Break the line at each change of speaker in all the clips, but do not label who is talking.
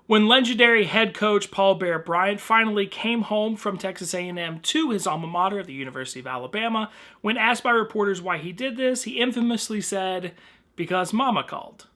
When legendary head coach Paul Bear Bryant finally came home from Texas A&M to his alma mater, the University of Alabama, when asked by reporters why he did this, he infamously said, "Because Mama called."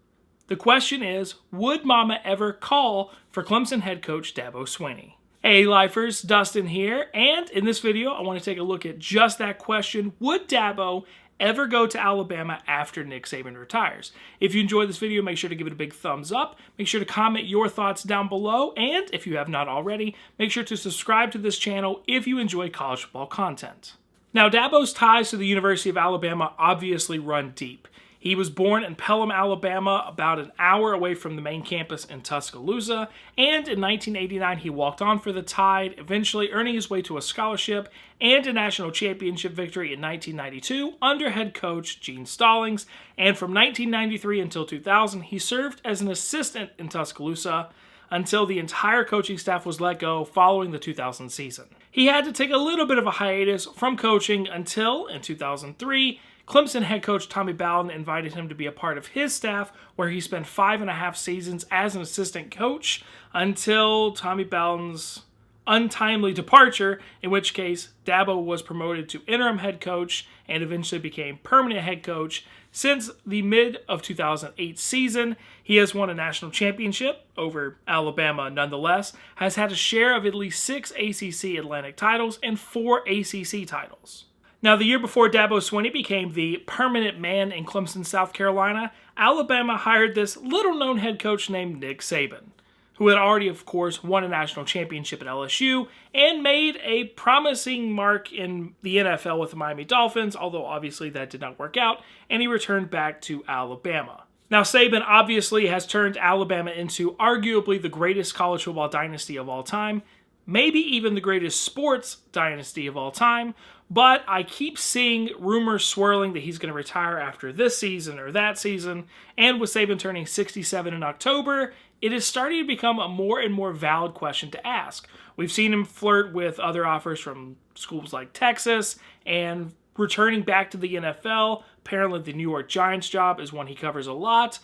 The question is, would Mama ever call for Clemson head coach Dabo Swinney? Hey lifers, Dustin here, and in this video I want to take a look at just that question. Would Dabo ever go to Alabama after Nick Saban retires? If you enjoyed this video, make sure to give it a big thumbs up. Make sure to comment your thoughts down below, and if you have not already, make sure to subscribe to this channel if you enjoy college football content. Now, Dabo's ties to the University of Alabama obviously run deep. He was born in Pelham, Alabama, about an hour away from the main campus in Tuscaloosa, and in 1989 he walked on for the Tide, eventually earning his way to a scholarship and a national championship victory in 1992 under head coach Gene Stallings, and from 1993 until 2000 he served as an assistant in Tuscaloosa until the entire coaching staff was let go following the 2000 season. He had to take a little bit of a hiatus from coaching until, in 2003, Clemson head coach Tommy Bowden invited him to be a part of his staff, where he spent 5.5 seasons as an assistant coach until Tommy Bowden's untimely departure, in which case Dabo was promoted to interim head coach and eventually became permanent head coach. Since the mid of 2008 season, he has won a national championship over Alabama nonetheless, has had a share of at least 6 ACC Atlantic titles and 4 ACC titles. Now, the year before Dabo Swinney became the permanent man in Clemson, South Carolina, Alabama hired this little-known head coach named Nick Saban, who had already, of course, won a national championship at LSU and made a promising mark in the NFL with the Miami Dolphins, although obviously that did not work out, and he returned back to Alabama. Now, Saban obviously has turned Alabama into arguably the greatest college football dynasty of all time, maybe even the greatest sports dynasty of all time, but I keep seeing rumors swirling that he's going to retire after this season or that season, and with Saban turning 67 in October, it is starting to become a more and more valid question to ask. We've seen him flirt with other offers from schools like Texas, and returning back to the NFL. Apparently the New York Giants job is one he covers a lot,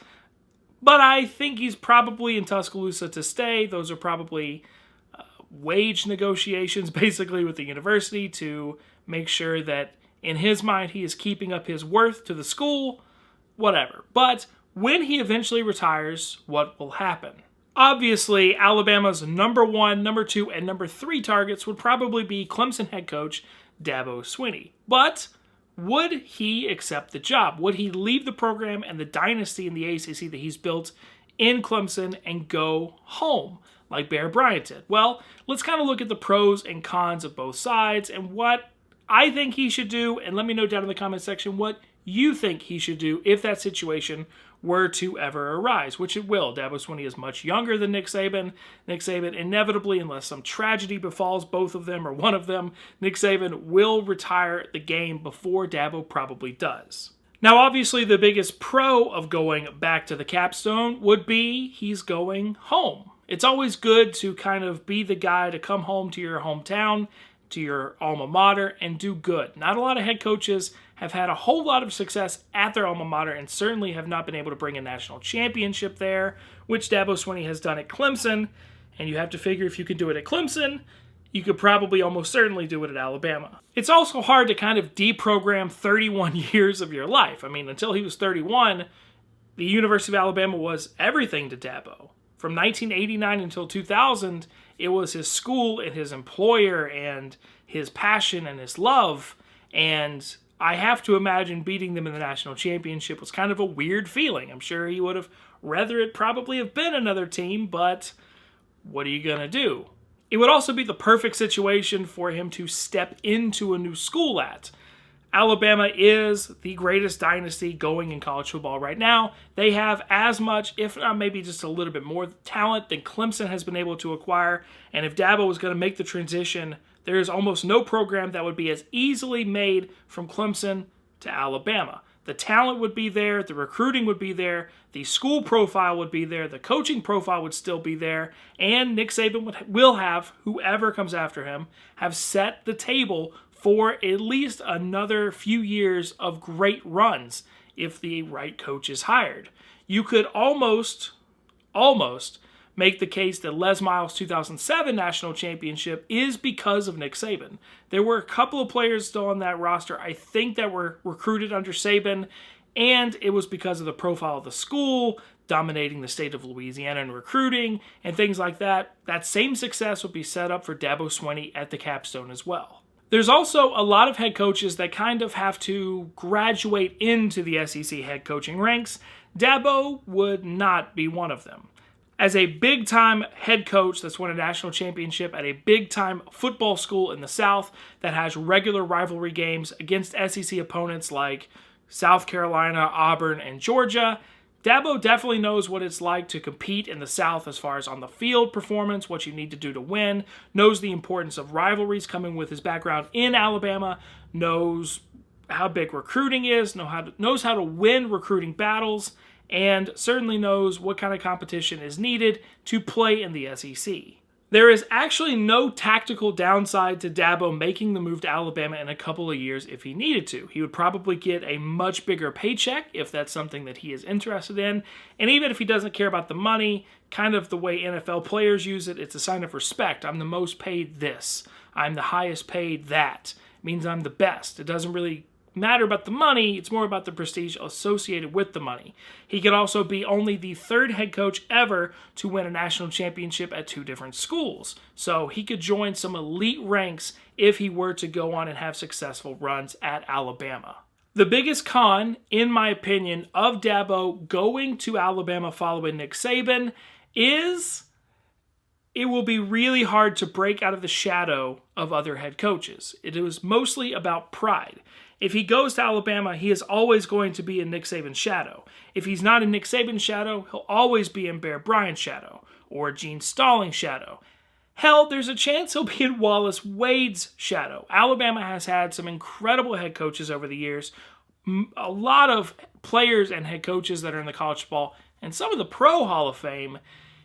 but I think he's probably in Tuscaloosa to stay. Those are probably wage negotiations basically with the university to make sure that in his mind he is keeping up his worth to the school, whatever. But when he eventually retires, what will happen? Obviously, Alabama's number 1, number 2, and number 3 targets would probably be Clemson head coach Dabo Swinney. But would he accept the job? Would he leave the program and the dynasty in the ACC that he's built in Clemson and go home like Bear Bryant did? Well, let's kind of look at the pros and cons of both sides and what I think he should do, and let me know down in the comment section what you think he should do if that situation were to ever arise, which it will. Dabo Swinney is much younger than Nick Saban. Nick Saban inevitably, unless some tragedy befalls both of them or one of them, Nick Saban will retire the game before Dabo probably does. Now, obviously, the biggest pro of going back to the capstone would be he's going home. It's always good to kind of be the guy to come home to your hometown, to your alma mater, and do good. Not a lot of head coaches have had a whole lot of success at their alma mater and certainly have not been able to bring a national championship there, which Dabo Swinney has done at Clemson. And you have to figure if you can do it at Clemson, you could probably almost certainly do it at Alabama. It's also hard to kind of deprogram 31 years of your life. I mean, until he was 31, the University of Alabama was everything to Dabo. From 1989 until 2000, it was his school and his employer and his passion and his love. And I have to imagine beating them in the national championship was kind of a weird feeling. I'm sure he would have rather it probably have been another team, but what are you going to do? It would also be the perfect situation for him to step into a new school at. Alabama is the greatest dynasty going in college football right now. They have as much, if not maybe just a little bit more talent than Clemson has been able to acquire. And if Dabo was going to make the transition, there is almost no program that would be as easily made from Clemson to Alabama. The talent would be there, the recruiting would be there, the school profile would be there, the coaching profile would still be there, and Nick Saban will have, whoever comes after him, have set the table for at least another few years of great runs if the right coach is hired. You could almost make the case that Les Miles' 2007 national championship is because of Nick Saban. There were a couple of players still on that roster, I think, that were recruited under Saban, and it was because of the profile of the school, dominating the state of Louisiana in recruiting, and things like that. That same success would be set up for Dabo Swinney at the capstone as well. There's also a lot of head coaches that kind of have to graduate into the SEC head coaching ranks. Dabo would not be one of them. As a big-time head coach that's won a national championship at a big-time football school in the South that has regular rivalry games against SEC opponents like South Carolina, Auburn, and Georgia, Dabo definitely knows what it's like to compete in the South as far as on the field performance, what you need to do to win, knows the importance of rivalries coming with his background in Alabama, knows how big recruiting is, knows how to win recruiting battles, and certainly knows what kind of competition is needed to play in the SEC. There is actually no tactical downside to Dabo making the move to Alabama in a couple of years if he needed to. He would probably get a much bigger paycheck if that's something that he is interested in. And even if he doesn't care about the money, kind of the way NFL players use it, it's a sign of respect. I'm the most paid this. I'm the highest paid that. It means I'm the best. It doesn't really matter about the money, it's more about the prestige associated with the money. He could also be only the third head coach ever to win a national championship at 2 different schools. So he could join some elite ranks if he were to go on and have successful runs at Alabama. The biggest con, in my opinion, of Dabo going to Alabama following Nick Saban is it will be really hard to break out of the shadow of other head coaches. It was mostly about pride. If he goes to Alabama, he is always going to be in Nick Saban's shadow. If he's not in Nick Saban's shadow, he'll always be in Bear Bryant's shadow or Gene Stallings' shadow. Hell, there's a chance he'll be in Wallace Wade's shadow. Alabama has had some incredible head coaches over the years, a lot of players and head coaches that are in the college football, and some of the Pro Hall of Fame.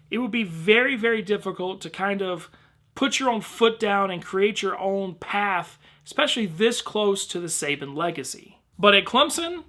It would be very, very difficult to kind of put your own foot down and create your own path, especially this close to the Saban legacy. But at Clemson,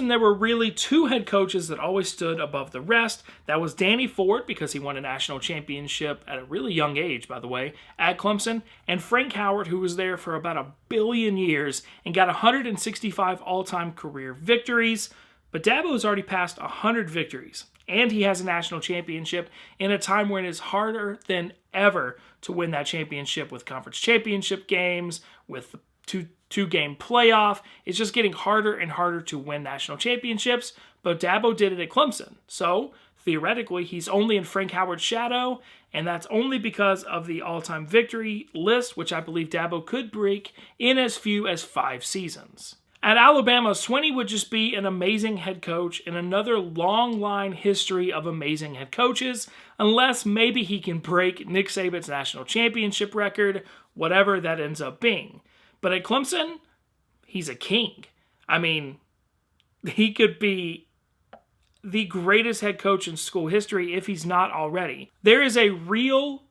there were really 2 head coaches that always stood above the rest. That was Danny Ford, because he won a national championship at a really young age, by the way, at Clemson, and Frank Howard, who was there for about 1 billion years and got 165 all-time career victories. But Dabo has already passed 100 victories, and he has a national championship in a time when it is harder than ever to win that championship with conference championship games, with the two-game playoff. It's just getting harder and harder to win national championships, but Dabo did it at Clemson. So, theoretically, he's only in Frank Howard's shadow, and that's only because of the all-time victory list, which I believe Dabo could break in as few as 5 seasons. At Alabama, Swinney would just be an amazing head coach in another long line history of amazing head coaches, unless maybe he can break Nick Saban's national championship record, whatever that ends up being. But at Clemson, he's a king. I mean, he could be the greatest head coach in school history if he's not already. There is a real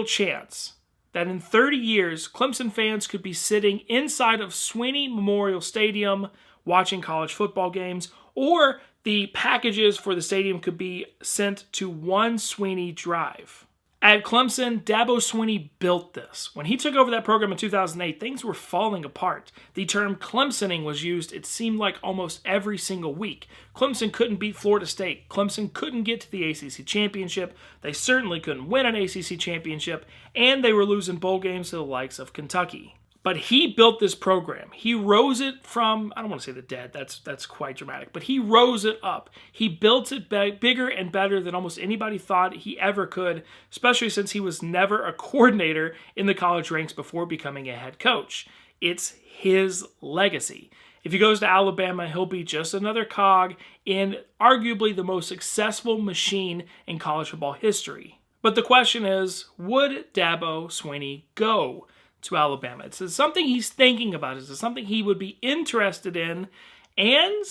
chance that in 30 years, Clemson fans could be sitting inside of Swinney Memorial Stadium watching college football games, or the packages for the stadium could be sent to one Swinney drive. At Clemson, Dabo Swinney built this. When he took over that program in 2008, things were falling apart. The term Clemsoning was used, it seemed like, almost every single week. Clemson couldn't beat Florida State. Clemson couldn't get to the ACC championship. They certainly couldn't win an ACC championship, and they were losing bowl games to the likes of Kentucky. But he built this program. He rose it from, I don't want to say the dead, that's quite dramatic, but he rose it up. He built it bigger and better than almost anybody thought he ever could, especially since he was never a coordinator in the college ranks before becoming a head coach. It's his legacy. If he goes to Alabama, he'll be just another cog in arguably the most successful machine in college football history. But the question is, would Dabo Swinney go to Alabama? It's something he's thinking about. It's something he would be interested in, and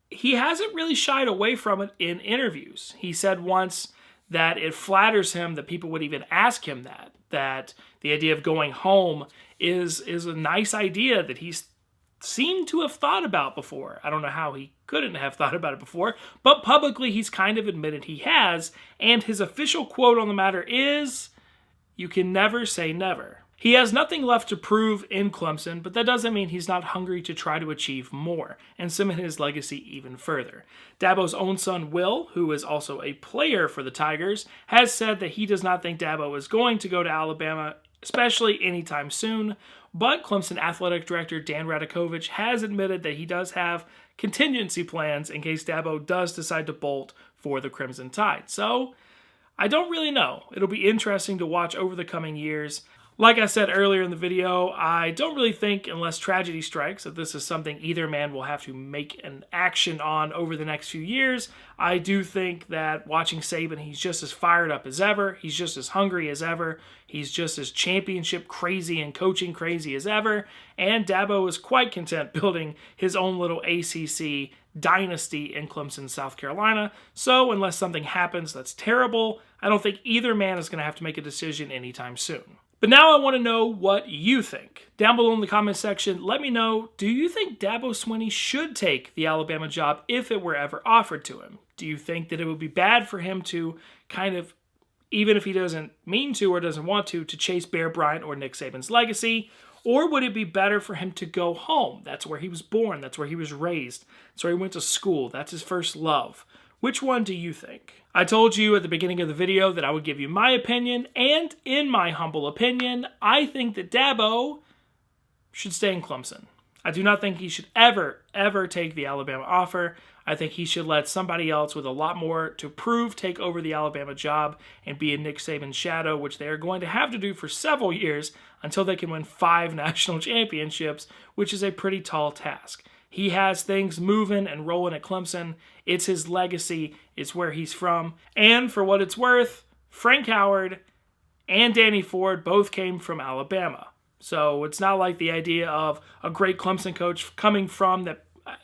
he hasn't really shied away from it in interviews. He said once that it flatters him that people would even ask him that the idea of going home is a nice idea that he's seemed to have thought about before. I don't know how he couldn't have thought about it before, but publicly he's kind of admitted he has, and his official quote on the matter is, "You can never say never." He has nothing left to prove in Clemson, but that doesn't mean he's not hungry to try to achieve more and cement his legacy even further. Dabo's own son, Will, who is also a player for the Tigers, has said that he does not think Dabo is going to go to Alabama, especially anytime soon, but Clemson Athletic Director Dan Radakovich has admitted that he does have contingency plans in case Dabo does decide to bolt for the Crimson Tide. So, I don't really know. It'll be interesting to watch over the coming years. Like I said earlier in the video, I don't really think, unless tragedy strikes, that this is something either man will have to make an action on over the next few years. I do think that watching Saban, he's just as fired up as ever. He's just as hungry as ever. He's just as championship crazy and coaching crazy as ever. And Dabo is quite content building his own little ACC dynasty in Clemson, South Carolina. So unless something happens that's terrible, I don't think either man is going to have to make a decision anytime soon. But now I want to know what you think. Down below in the comments section, let me know, do you think Dabo Swinney should take the Alabama job if it were ever offered to him? Do you think that it would be bad for him to kind of, even if he doesn't mean to or doesn't want to chase Bear Bryant or Nick Saban's legacy? Or would it be better for him to go home? That's where he was born. That's where he was raised. That's where he went to school. That's his first love. Which one do you think? I told you at the beginning of the video that I would give you my opinion, and in my humble opinion, I think that Dabo should stay in Clemson. I do not think he should ever take the Alabama offer. I think he should let somebody else with a lot more to prove take over the Alabama job and be in Nick Saban's shadow, which they are going to have to do for several years until they can win 5 national championships, which is a pretty tall task. He has things moving and rolling at Clemson. It's his legacy. It's where he's from. And for what it's worth, Frank Howard and Danny Ford both came from Alabama. So it's not like the idea of a great Clemson coach coming from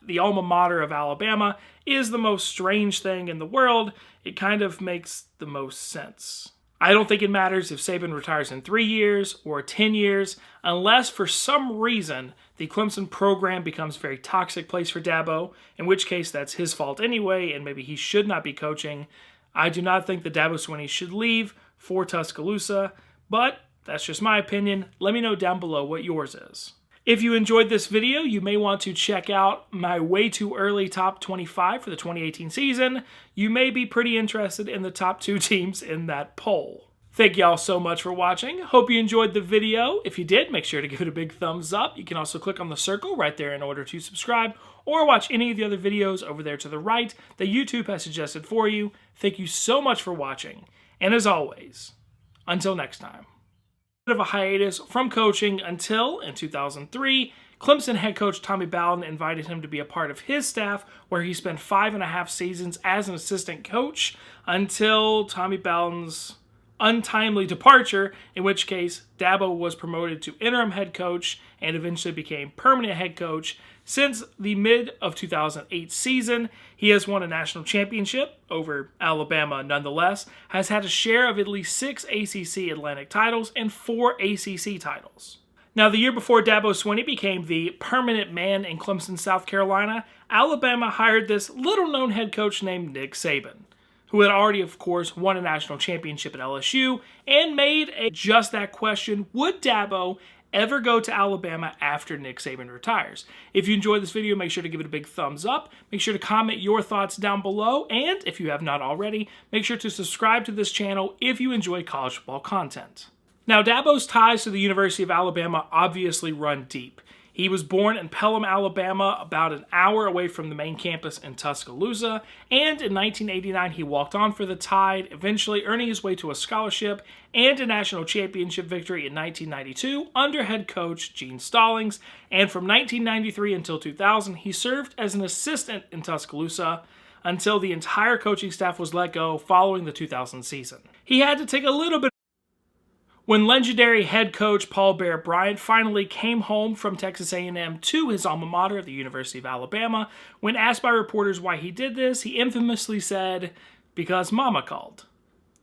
the alma mater of Alabama is the most strange thing in the world. It kind of makes the most sense. I don't think it matters if Saban retires in 3 years or 10 years, unless for some reason the Clemson program becomes a very toxic place for Dabo, in which case that's his fault anyway, and maybe he should not be coaching. I do not think that Dabo Swinney should leave for Tuscaloosa, but that's just my opinion. Let me know down below what yours is. If you enjoyed this video, you may want to check out my way too early top 25 for the 2018 season. You may be pretty interested in the top 2 teams in that poll. Thank y'all so much for watching. Hope you enjoyed the video. If you did, make sure to give it a big thumbs up. You can also click on the circle right there in order to subscribe, or watch any of the other videos over there to the right that YouTube has suggested for you. Thank you so much for watching. And as always, until next time. Of a hiatus from coaching until, in 2003, Clemson head coach Tommy Bowden invited him to be a part of his staff, where he spent 5.5 seasons as an assistant coach until Tommy Bowden's untimely departure, in which case Dabo was promoted to interim head coach and eventually became permanent head coach. Since the mid of 2008 season, he has won a national championship over Alabama nonetheless, has had a share of at least 6 ACC Atlantic titles and 4 ACC titles. Now, the year before Dabo Swinney became the permanent man in Clemson, South Carolina, Alabama hired this little-known head coach named Nick Saban, who had already, of course, won a national championship at LSU and made just that question, would Dabo ever go to Alabama after Nick Saban retires? If you enjoyed this video, make sure to give it a big thumbs up. Make sure to comment your thoughts down below. And if you have not already, make sure to subscribe to this channel if you enjoy college football content. Now, Dabo's ties to the University of Alabama obviously run deep. He was born in Pelham, Alabama, about an hour away from the main campus in Tuscaloosa, and in 1989 he walked on for the Tide, eventually earning his way to a scholarship and a national championship victory in 1992 under head coach Gene Stallings, and from 1993 until 2000 he served as an assistant in Tuscaloosa until the entire coaching staff was let go following the 2000 season. He had to take a little bit. When legendary head coach Paul Bear Bryant finally came home from Texas A&M to his alma mater, the University of Alabama, when asked by reporters why he did this, he infamously said, "Because Mama called."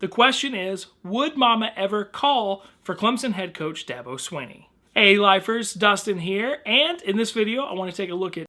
The question is, would Mama ever call for Clemson head coach Dabo Swinney? Hey Lifers, Dustin here, and in this video I want to take a look at